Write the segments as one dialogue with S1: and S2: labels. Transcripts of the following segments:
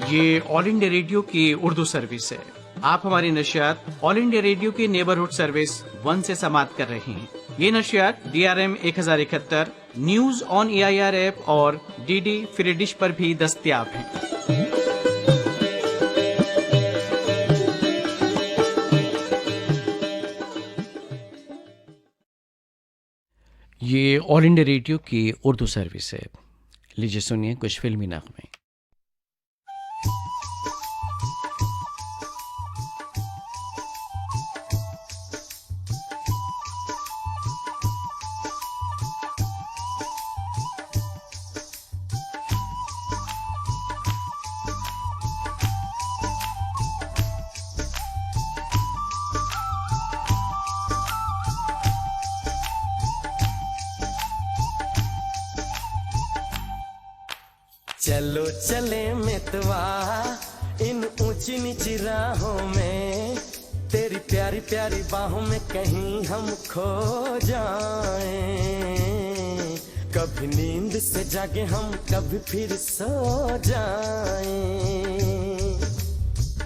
S1: ये all India radio की Urdu service है। आप हमारी नशियात ऑल इंडिया रेडियो की नेबरहुड सर्विस 1 से समाप्त कर रहे हैं। ये नशियात DRM 1071, news on AIR app और DD फ्री डिश पर भी दस्तयाब हैं। ये ऑल इंडिया रेडियो की उर्दू सर्विस है। लीजिए सुनिए कुछ फिल्मी नगमे।
S2: चलो चले मितवा इन ऊंची नीची राहों में, तेरी प्यारी प्यारी बाहों में कहीं हम खो जाएं। कभी नींद से जागे हम, कभी फिर सो जाएं।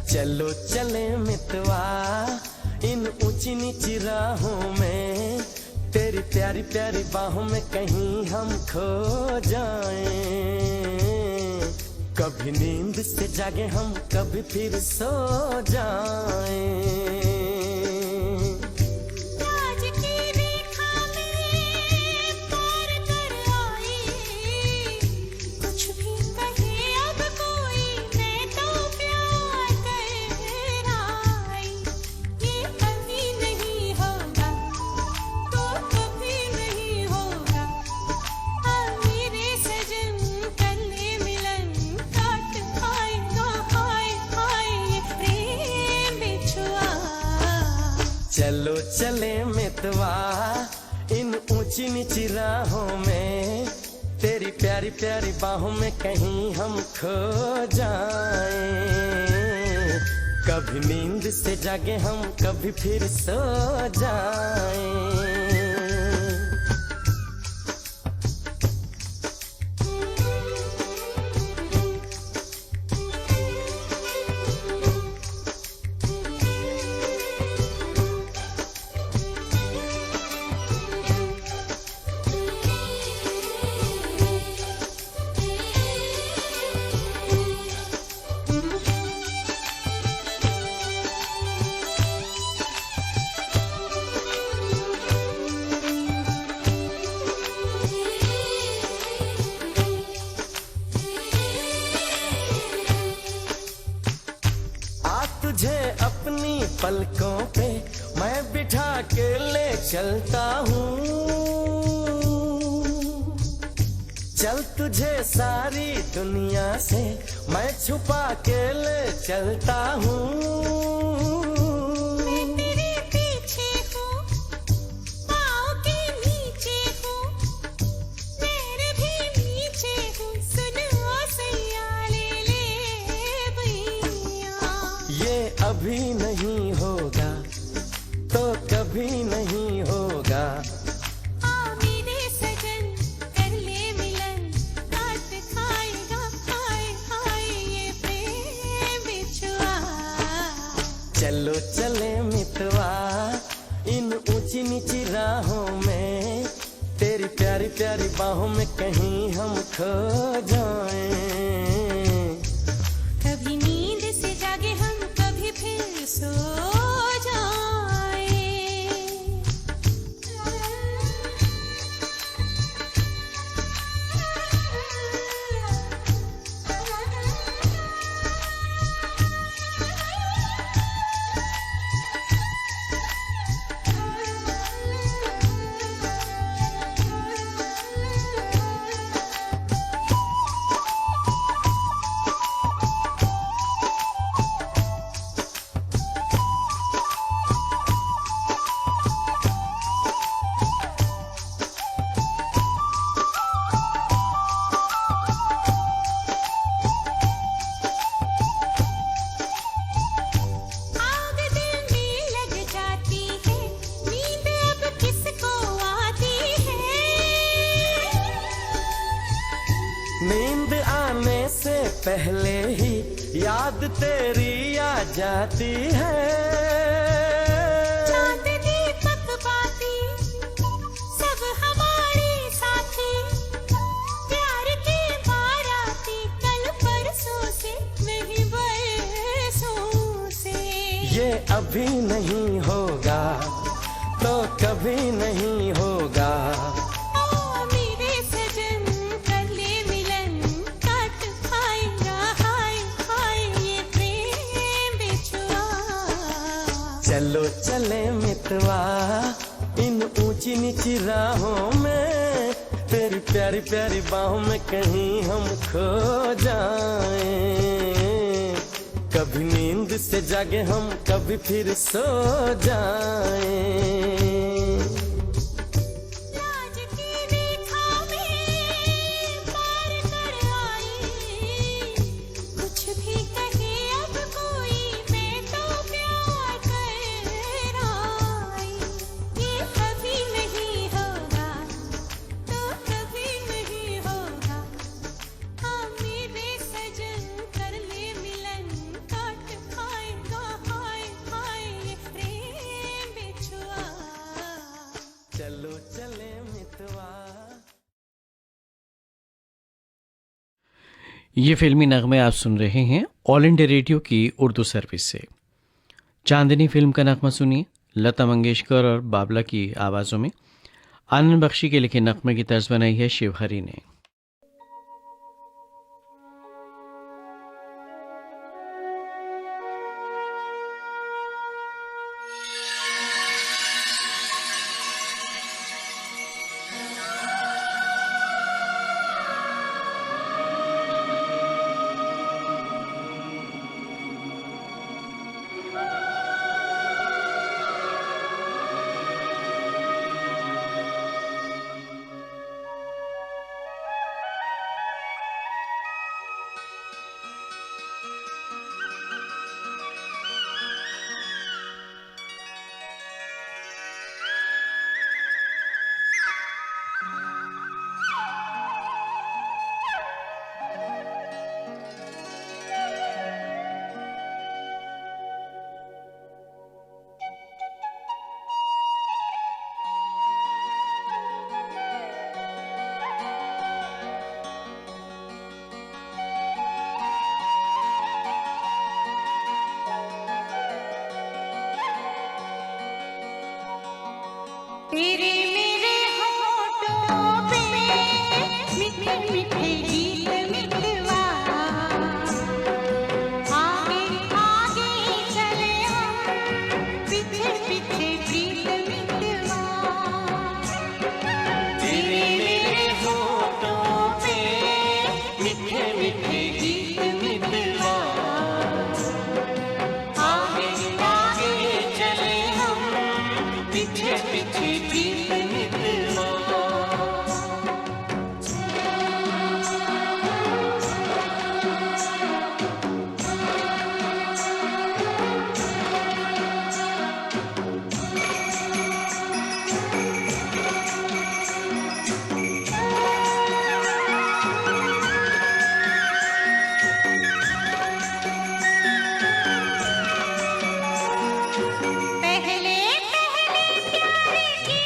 S2: चलो चले मितवा इन ऊंची नीची राहों में, तेरी प्यारी प्यारी बाहों में कहीं हम खो जाएं। कभी नींद से जागे हम, कभी फिर सो जाएं। चलो चले मितवा इन ऊंची नीची राहों में, तेरी प्यारी प्यारी बाहों में कहीं हम खो जाएं। कभी नींद से जागे हम, कभी फिर सो जाएं। तुझे अपनी पलकों पे मैं बिठा के ले चलता हूँ। चल तुझे सारी दुनिया से मैं छुपा के ले चलता हूँ। अभी नहीं होगा तो कभी नहीं होगा।
S3: मेरे सजन कर ले मिलन, काट खाएगा हाय हाय ये प्रेम बिछुआ।
S2: चलो चले मितवा इन ऊंची नीची राहों में, तेरी प्यारी प्यारी बाहों में कहीं हम खो जाएं।
S3: कभी नींद से जागे हम, कभी फिर सो जाएं।
S2: पहले ही याद तेरी आ जाती है।
S3: चांद दीपक बाती सब हमारे साथी, प्यार की बाराती कल परसों से नहीं बरसों से।
S2: ये अभी नहीं होगा तो कभी नहीं होगा।
S3: ओ मेरे सजन कर ले मिलन, काट खाएगा हाय हाय ये प्रेम बिछुआ।
S2: चलो चले मितवा इन ऊंची नीची राहों में, तेरी प्यारी प्यारी बाहों में कहीं हम खो जाएं। कभी नींद से जागे हम, कभी फिर सो जाएं।
S3: लाज की रेखा में पार कर आई, कुछ भी कहे अब कोई मैं तो प्यार कर आई। ये कभी नहीं होगा तो कभी नहीं होगा। हाँ मेरे सजन कर ले मिलन, काट खाएगा हाय हाय ये प्रेम बिछुआ।
S2: चलो चले मितवा।
S1: ये फिल्मी नगमे आप सुन रहे हैं ऑल इंडिया रेडियो की उर्दू सर्विस से। चांदनी फिल्म का नगमा सुनिए लता मंगेशकर और बाबला की आवाज़ों में। आनंद बख्शी के लिखे नगमे की तर्ज बनाई है शिवहरी ने।
S3: तेरे मेरे होठों पे मीठे मीठे गीत मितवा, आगे आगे चले हम पीछे पीछे प्रीत मितवा। तेरे मेरे होठों पे मीठे मीठे गीत मितवा, आगे आगे चले हम पीछे पीछे प्रीत मितवा। पहले पहले प्यार की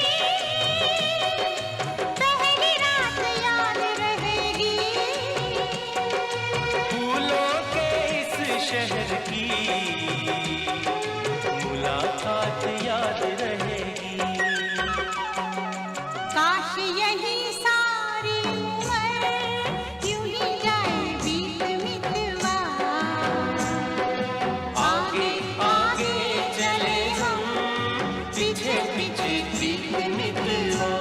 S3: पहली रात याद रहेगी,
S2: फूलों के इस शहर की मुलाकात याद रहेगी।
S3: काश यही सारी उम्र यूं ही जाए बीत मितवा। आगे आगे चले हम पीछे पीछे प्रीत मितवा।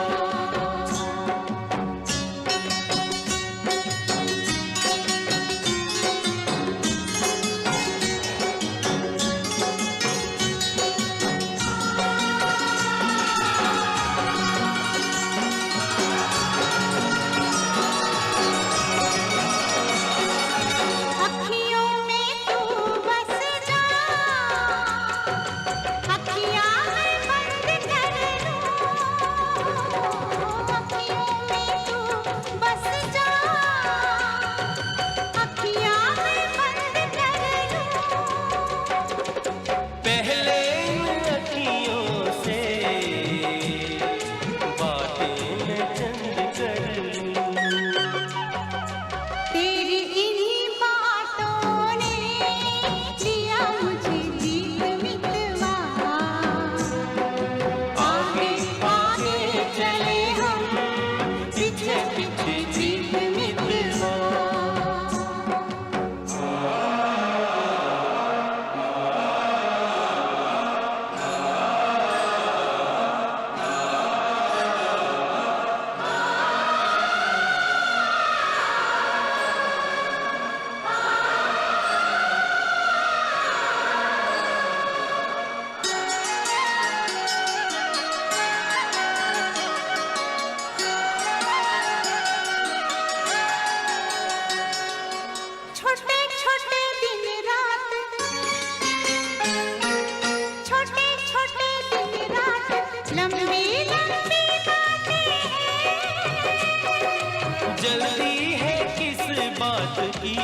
S2: जल्दी है किस बात की,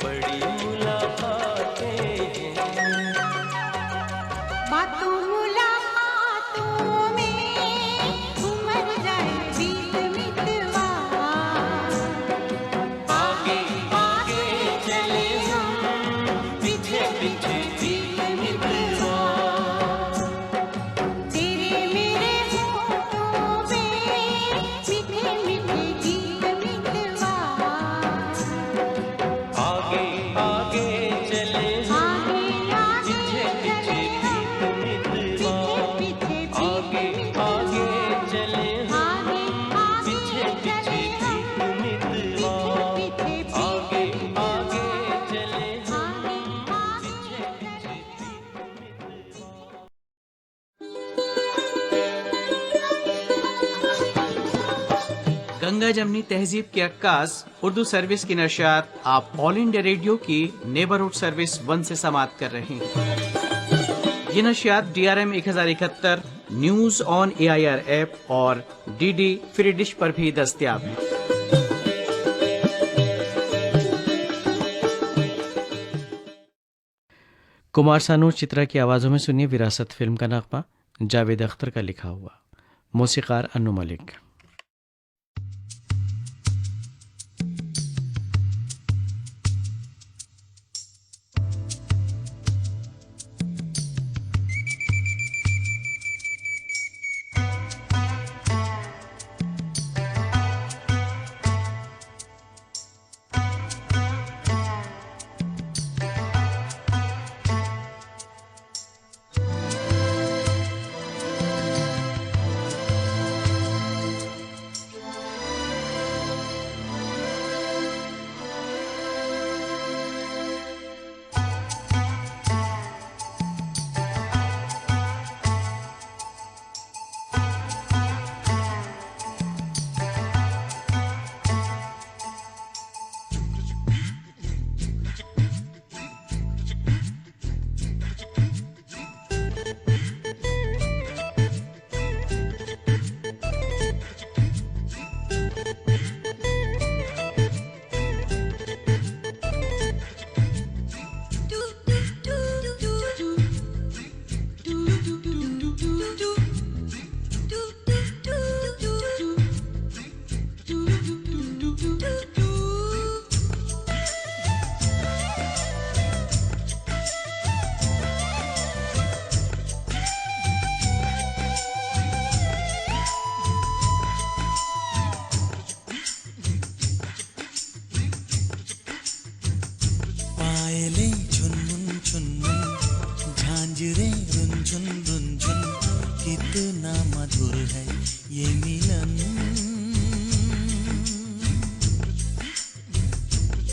S2: बड़ी मुलाकातें हैं।
S3: बातों मुलाकातों में उमर जाए बीत मितवा,
S2: आगे आगे चले हम, पीछे पीछे बीत मितवा।
S3: तेरे मेरे होठों पे मीठे मीठे गीत मितवा,
S2: आगे आगे चले हम,
S3: आगे आगे
S2: पीछे पीछे बीत मितवा। आगे आगे चले हम, पीछे पीछे बीत मितवा। आगे आगे चले हम, पीछे पीछे बीत मितवा।
S1: गंगा जमनी तहजीब की अक्कास उर्दू सर्विस की नशियात आप ऑल इंडिया रेडियो की नेबरहुड सर्विस 1 से समाप्त कर रहे हैं। ये नशियात DRM 1071 news on AIR app और DD फ्री डिश पर भी दस्तयाब है। कुमार सानू चित्रा की आवाजों में सुनिए विरासत फिल्म का नगमा, जावेद अख्तर का लिखा हुआ, मौसीकार अन्नू मलिक।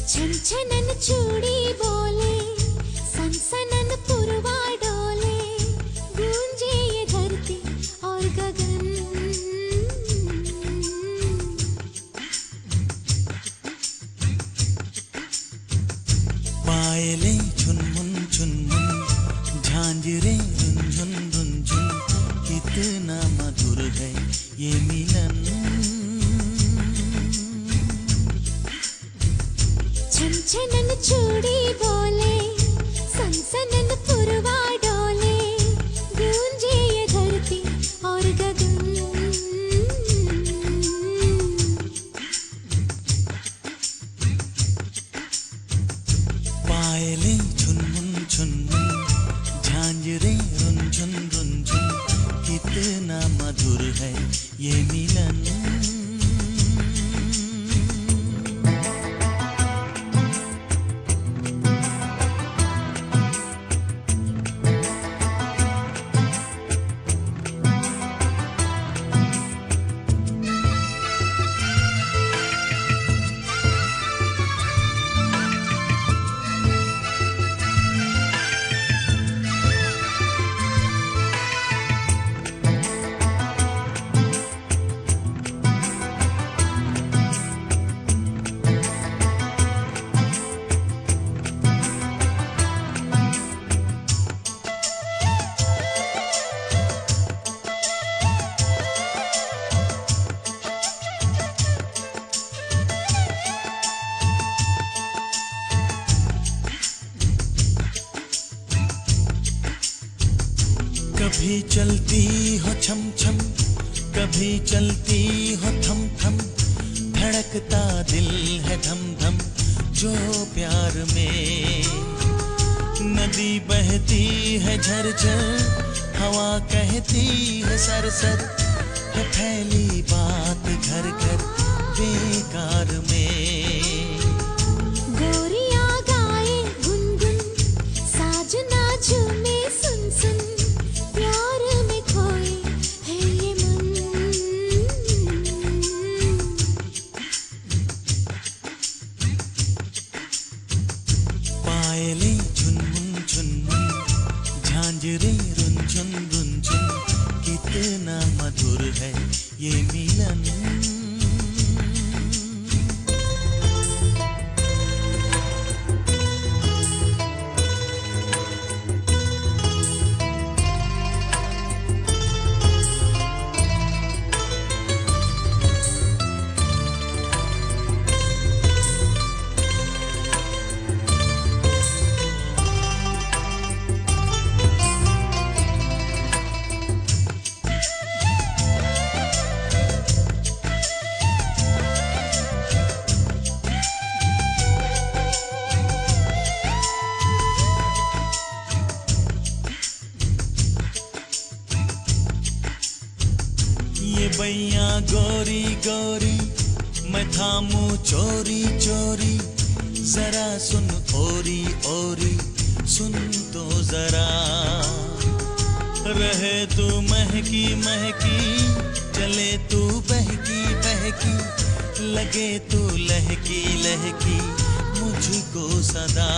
S4: छनछनन चूड़ी बोले, सनसनन पुरवा डोले, गूंजे ये धरती और गगन।
S5: पायले झुनमुन झुनमुन, झांझरे रुंझुन रुंझुन, कितना मधुर है ये मिलन।
S4: छनछनन चूड़ी बोले, सनसनन पुरवा डोले, गूंजे ये धरती और गगन।
S5: पायले झुनमुन झुनमुन, झांझरे रुंझुन रुंझुन, कितना मधुर है ये मिलन। कभी चलती हो छम छम, कभी चलती हो थम थम, धड़कता दिल है धम धम जो प्यार में। नदी बहती है झरझर, हवा कहती है सरसर, है फैली बात घर घर बेकार में।
S4: गोरियां गाए गुनगुन, साजना झूमे सुन सुन, प्यार में खोए है ये मन।
S5: पायलें झुनमुन झुनमुन, झांझरें रुनझुन रुनझुन, कितना मधुर है ये मिलन। ये बैया गोरी गोरी, मैं थामू चोरी चोरी, जरा सुन ओरी ओरी, सुन तो जरा। रहे तू महकी महकी, चले तू बहकी बहकी, लगे तू लहकी लहकी मुझको सदा।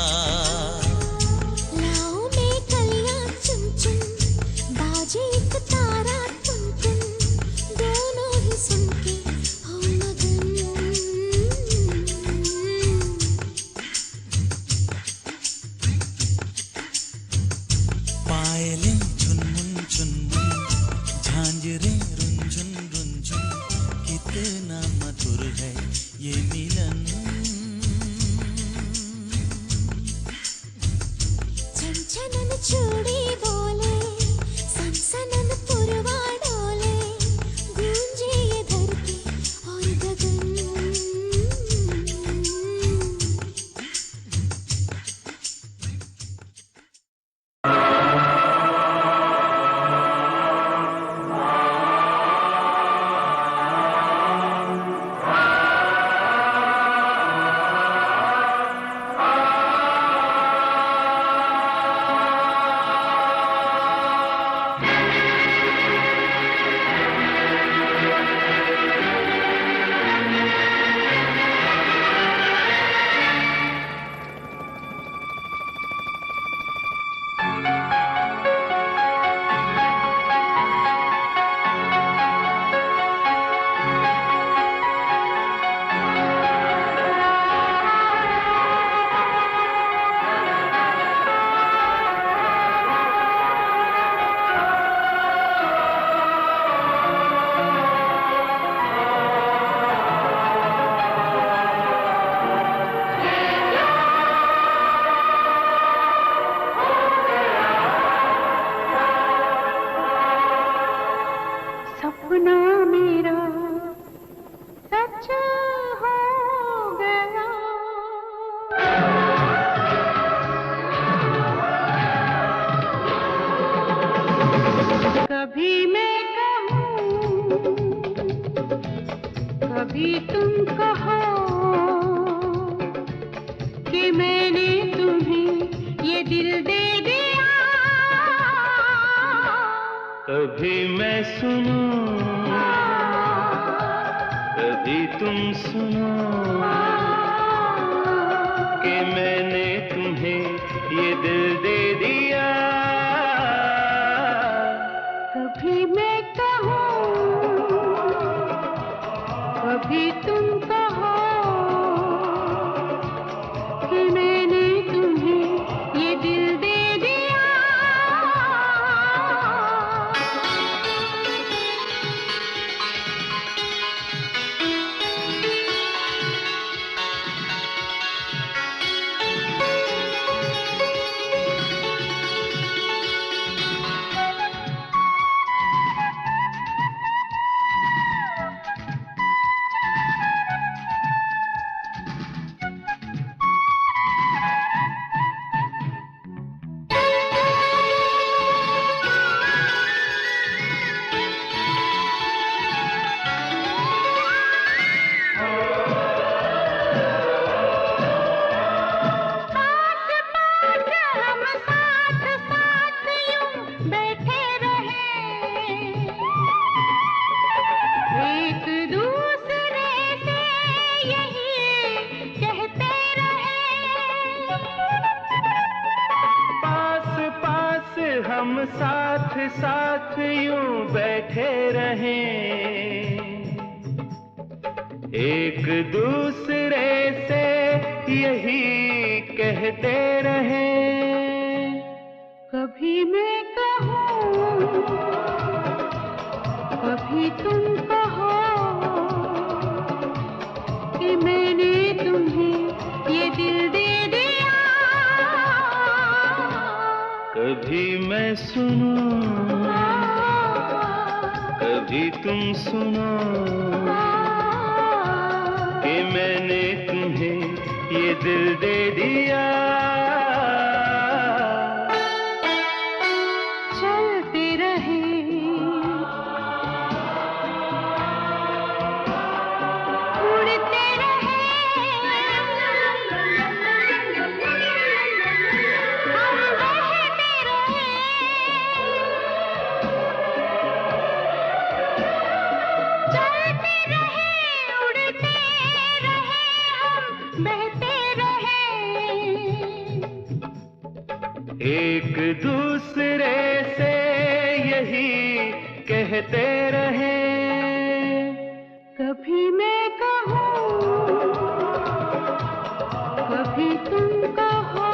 S4: लाओ में कलियां चुन चुन, बाजे एक तारा टुन टुन, दोनों ही सुन के हो मगन।
S5: पायलें झुनमुन झुनमुन, झांझरें रुनझुन रुनझुन, कितना मधुर है ये मिलन।
S4: छनछनन चूड़ी बोले, सनसनन पुरवा डोले, गूंजे ये धरती और गगन।
S3: सपना मेरा सच हो गया, कभी मैं कहूँ कभी तुम कहो कि मैंने तुम्हें ये दिल दे दिया।
S6: कभी मैं सुनूं, कभी तुम सुनो कि मैंने तुम्हें ये दिल दे दिया।
S3: कभी मैं कहूँ कभी तुम कहो कि मैंने तुम्हें ये दिल दे दिया।
S6: हम साथ साथ यूं बैठे रहें, एक दूसरे से यही कहते रहें।
S3: कभी मैं कहूँ, कभी तुम कहो कि मैंने तुम्हें ये दिल दे दिया।
S6: कभी मैं सुनूं, कभी तुम सुनो कि मैंने तुम्हें ये दिल दे दिया।
S3: चलते रहे, उड़ते रहे, हम बहते रहे। चलते रहे, उड़ते रहे, हम बहते रहे।
S6: एक दूसरे से यही कहते रहे।
S3: कभी मैं कहूँ, कभी तुम कहो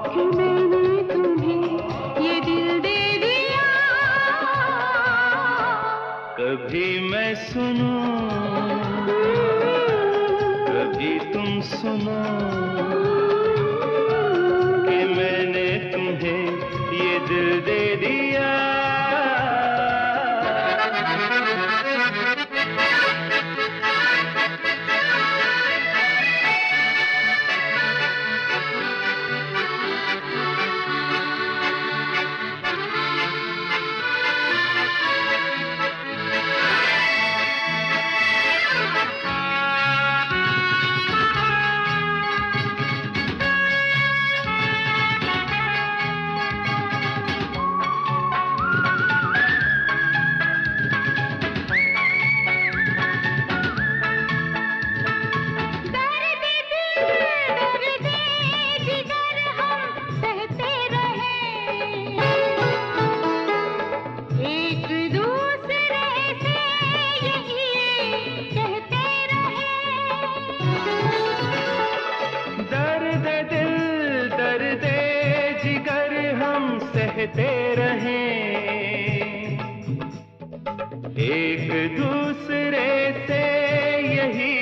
S3: कि मैंने तुम्हें ये दिल दे दिया।
S6: कभी मैं सुनूं, कभी तुम सुनो कि मैंने तुम्हें ये दिल दे दिया। कहते रहें, एक दूसरे से यही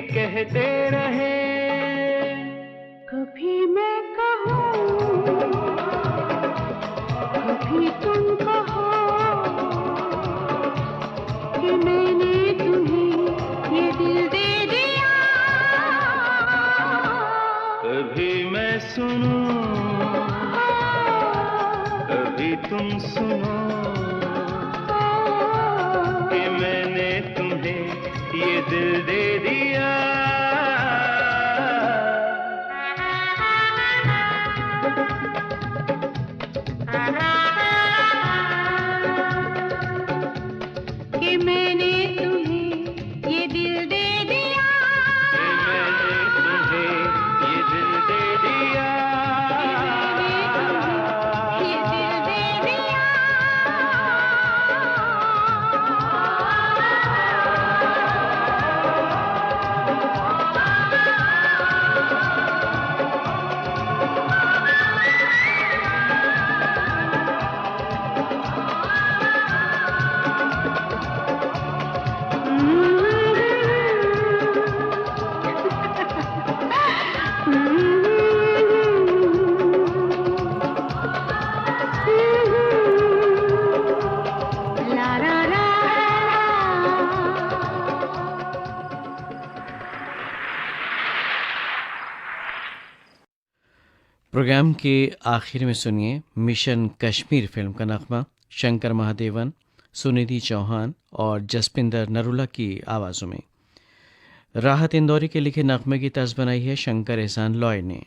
S6: कहते रहें।
S3: कभी मैं कहूँ, कभी तुम कहो कि मैंने तुम्हें ये दिल दे दिया।
S6: कभी मैं सुनूं, कभी तुम सुनो कि मैंने तुम्हें ये दिल दे दिया।
S3: कि मैंने तुम्हें ये दिल दे दिया।
S6: कि मैंने तुम्हें ये दिल दे दिया।
S3: ये दिल दे दिया। ला ला ला
S1: प्रोग्राम के आखिर में सुनिए मिशन कश्मीर फिल्म का नगमा शंकर महादेवन, सुनिधि चौहान और जसपिंदर नरूला की आवाज़ों में। राहत इंदौरी के लिखे नगमे की तर्ज बनाई है शंकर एहसान लॉय ने।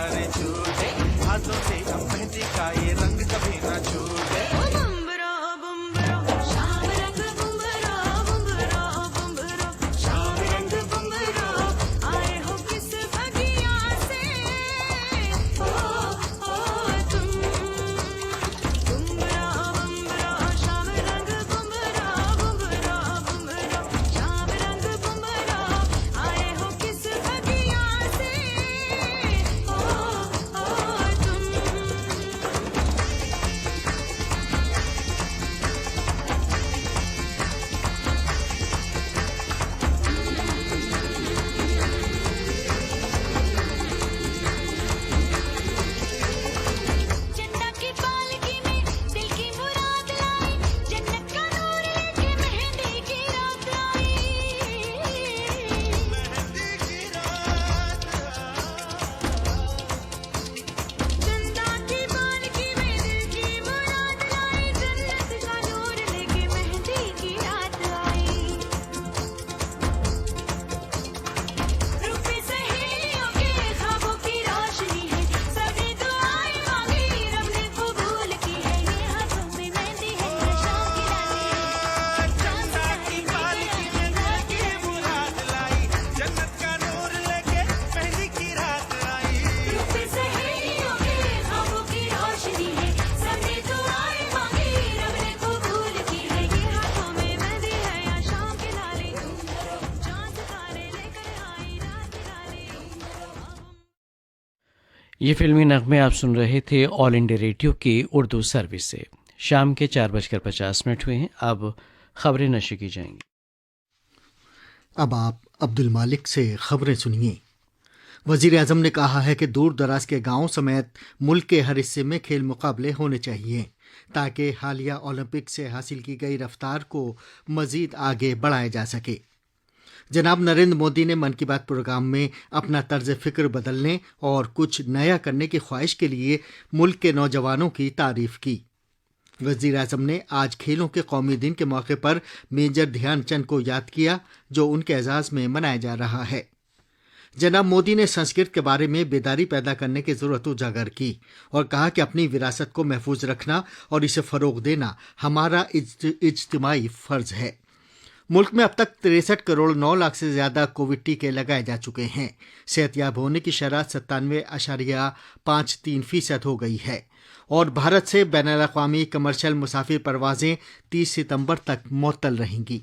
S7: सारे छूटे, हाथों से अब मेहंदी का ये रंग कभी ना छूटे।
S3: बुम्बरा बुम्बरा शाम रंग बुम्बरा बुम्बरा बुम्बरा शाम रंग बुम्बरा आए हो किस बगिया से ओ तुम बुम्बरा बुम्बरा शाम रंग बुम्बरा बुम्बरा बुम्बरा शाम रंग बुम्बरा आए हो किस बगिया से ओ तुम। चंदा की पालकी में दिल की मुराद लाई, जन्नत का नूर लेके मेहंदी की रात आई। चंदा की पालकी में दिल की मुराद लाई, जन्नत का नूर लेके मेहंदी की रात आई। रूपी सहेलियों के ख्वाबों की रोशनी है, सबने दुआएं मांगी रब ने कबूल की है। ये हाथों में मेहंदी है, ये शाम की रातें
S7: चंदा की पालकी में दिल की मुराद लाई, जन्नत का नूर लेके मेहंदी की रात आई।
S3: रूपी सहेलियों के ख्वाबों की रोशनी है, सबने दुआएं मांगी रब ने कबूल की है। ये हाथों में मेहंदी है, या शाम की लाली चांद तारे लेकर आई रात डाली।
S1: ये फिल्मी नगमे आप सुन रहे थे ऑल इंडिया रेडियो की उर्दू सर्विस से। शाम के 4:50 हुए हैं। अब खबरें नशर की जाएंगी।
S8: अब आप अब्दुल मालिक से खबरें सुनिए। वजीर आजम ने कहा है कि दूर दराज के गांवों समेत मुल्क के हर हिस्से में खेल मुकाबले होने चाहिए ताकि हालिया ओलंपिक से हासिल की गई रफ्तार को मजीद आगे बढ़ाया जा सके। जनाब नरेंद्र मोदी ने मन की बात प्रोग्राम में अपना तर्ज फिक्र बदलने और कुछ नया करने की ख्वाहिश के लिए मुल्क के नौजवानों की तारीफ की। वजीर आजम ने आज खेलों के कौमी दिन के मौके पर मेजर ध्यानचंद को याद किया जो उनके एजाज में मनाया जा रहा है। जनाब मोदी ने संस्कृत के बारे में बेदारी पैदा करने की जरूरत उजागर की और कहा कि अपनी विरासत को महफूज रखना और इसे फरोग देना हमारा इज्तिमाई फर्ज है। मुल्क में अब तक 63 करोड़ 9 लाख से ज्यादा कोविड टीके लगाए जा चुके हैं। सेहतयाब होने की शरह 97.53% हो गई है और भारत से बैनुल अक़वामी कमर्शियल मुसाफिर परवाजें 30 सितंबर तक मुअत्तल रहेंगी।